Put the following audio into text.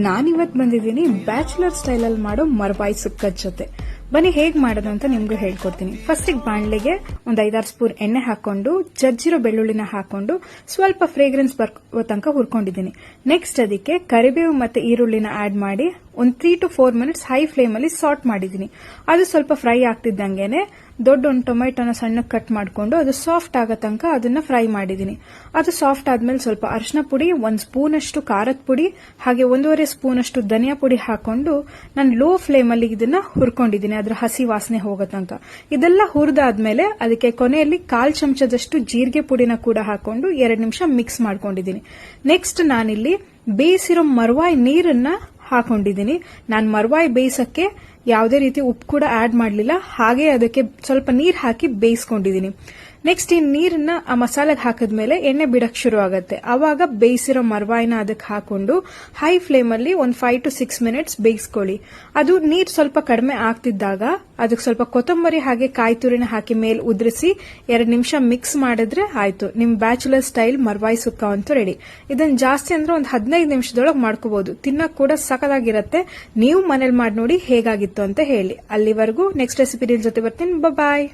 ನಾನಿವತ್ತು ಬಂದಿದ್ದೀನಿ ಬ್ಯಾಚುಲರ್ ಸ್ಟೈಲಲ್ಲಿ ಮಾಡೋ ಮರ್ವಾಯಿ ಸುಕ್ಕದ ಜೊತೆ. ಬನ್ನಿ ಹೇಗ್ ಮಾಡೋದು ಅಂತ ನಿಮ್ಗೂ ಹೇಳ್ಕೊಡ್ತೀನಿ. ಫಸ್ಟಿಗೆ ಬಾಣಲೆಗೆ ಒಂದು 5-6 ಸ್ಪೂನ್ ಎಣ್ಣೆ ಹಾಕೊಂಡು ಜಜ್ಜಿರೋ ಬೆಳ್ಳುಳ್ಳಿನ ಹಾಕೊಂಡು ಸ್ವಲ್ಪ ಫ್ರೇಗ್ರೆನ್ಸ್ ಬರೋ ತನಕ ಹುರ್ಕೊಂಡಿದ್ದೀನಿ. ನೆಕ್ಸ್ಟ್ ಅದಕ್ಕೆ ಕರಿಬೇವು ಮತ್ತೆ ಈರುಳ್ಳಿನ ಆಡ್ ಮಾಡಿ ಒಂದು 3 to 4 ಮಿನಿಟ್ಸ್ ಹೈ ಫ್ಲೇಮ್ ಅಲ್ಲಿ ಸಾಟ್ ಮಾಡಿದ್ದೀನಿ. ಅದು ಸ್ವಲ್ಪ ಫ್ರೈ ಆಗ್ತಿದ್ದಂಗೆನೆ ದೊಡ್ಡ ಒಂದು ಟೊಮೆಟೊನ ಸಣ್ಣಕ್ಕೆ ಕಟ್ ಮಾಡಿಕೊಂಡು ಅದು ಸಾಫ್ಟ್ ಆಗೋ ತನಕ ಅದನ್ನ ಫ್ರೈ ಮಾಡಿದ್ದೀನಿ. ಅದು ಸಾಫ್ಟ್ ಆದ್ಮೇಲೆ ಸ್ವಲ್ಪ ಅರಿಶಿನ ಪುಡಿ, 1 ಸ್ಪೂನ್ ಅಷ್ಟು ಖಾರದ ಪುಡಿ ಹಾಗೆ 1.5 ಸ್ಪೂನ್ ಅಷ್ಟು ಧನಿಯಾ ಪುಡಿ ಹಾಕೊಂಡು ನಾನು ಲೋ ಫ್ಲೇಮ್ ಅಲ್ಲಿ ಇದನ್ನ ಹುರ್ಕೊಂಡಿದ್ದೀನಿ, ಅದ್ರ ಹಸಿ ವಾಸನೆ ಹೋಗೋ ತನಕ. ಇದೆಲ್ಲ ಹುರಿದಾದ್ಮೇಲೆ ಅದಕ್ಕೆ ಕೊನೆಯಲ್ಲಿ 1/4 ಚಮಚದಷ್ಟು ಜೀರಿಗೆ ಪುಡಿನ ಕೂಡ ಹಾಕೊಂಡು 2 ನಿಮಿಷ ಮಿಕ್ಸ್ ಮಾಡ್ಕೊಂಡಿದ್ದೀನಿ. ನೆಕ್ಸ್ಟ್ ನಾನಿಲ್ಲಿ ಬೇಯಿಸಿರೋ ಮರ್ವಾಯಿ ನೀರನ್ನ ಹಾಕೊಂಡಿದ್ದೀನಿ. ನಾನು ಮರ್ವಾಯಿ ಬೇಯಿಸಕ್ಕೆ ಯಾವುದೇ ರೀತಿ ಉಪ್ಪು ಕೂಡ ಆಡ್ ಮಾಡಲಿಲ್ಲ, ಹಾಗೆ ಅದಕ್ಕೆ ಸ್ವಲ್ಪ ನೀರು ಹಾಕಿ ಬೇಯಿಸ್ಕೊಂಡಿದ್ದೀನಿ. ನೆಕ್ಸ್ಟ್ ಈ ನೀರನ್ನ ಆ ಮಸಾಲೆಗೆ ಹಾಕಿದ್ಮೇಲೆ ಎಣ್ಣೆ ಬಿಡಕ್ ಶುರು ಆಗುತ್ತೆ. ಅವಾಗ ಬೇಯಿಸಿರೋ ಮರ್ವಾಯಿನ ಅದಕ್ಕೆ ಹಾಕೊಂಡು ಹೈ ಫ್ಲೇಮ್ ಅಲ್ಲಿ ಒಂದು 5 to 6 ಮಿನಿಟ್ಸ್ ಬೇಯಿಸ್ಕೊಳ್ಳಿ. ಅದು ನೀರು ಸ್ವಲ್ಪ ಕಡಿಮೆ ಆಗ್ತಿದ್ದಾಗ ಅದಕ್ಕೆ ಸ್ವಲ್ಪ ಕೊತ್ತಂಬರಿ ಹಾಗೆ ಕಾಯಿ ತುರಿನ ಹಾಕಿ ಮೇಲೆ ಉದುರಿಸಿ 2 ನಿಮಿಷ ಮಿಕ್ಸ್ ಮಾಡಿದ್ರೆ ಆಯ್ತು, ನಿಮ್ ಬ್ಯಾಚುಲರ್ ಸ್ಟೈಲ್ ಮರ್ವಾಯಿ ಸುಕ್ಕ ಅಂತೂ ರೆಡಿ. ಇದನ್ನ ಜಾಸ್ತಿ ಅಂದ್ರೆ ಒಂದು 15 ನಿಮಿಷದೊಳಗೆ ಮಾಡ್ಕೋಬಹುದು. ತಿನ್ನಕ್ ಕೂಡ ಸಖತ್ತಾಗಿರತ್ತೆ. ನೀವು ಮನೇಲಿ ಮಾಡಿ ನೋಡಿ ಹೇಗಾಗಿತ್ತು ಅಂತ ಹೇಳಿ. ಅಲ್ಲಿವರೆಗೂ ನೆಕ್ಸ್ಟ್ ರೆಸಿಪಿ ಜೊತೆ ಬರ್ತೀನಿ. ಬಾಯ್.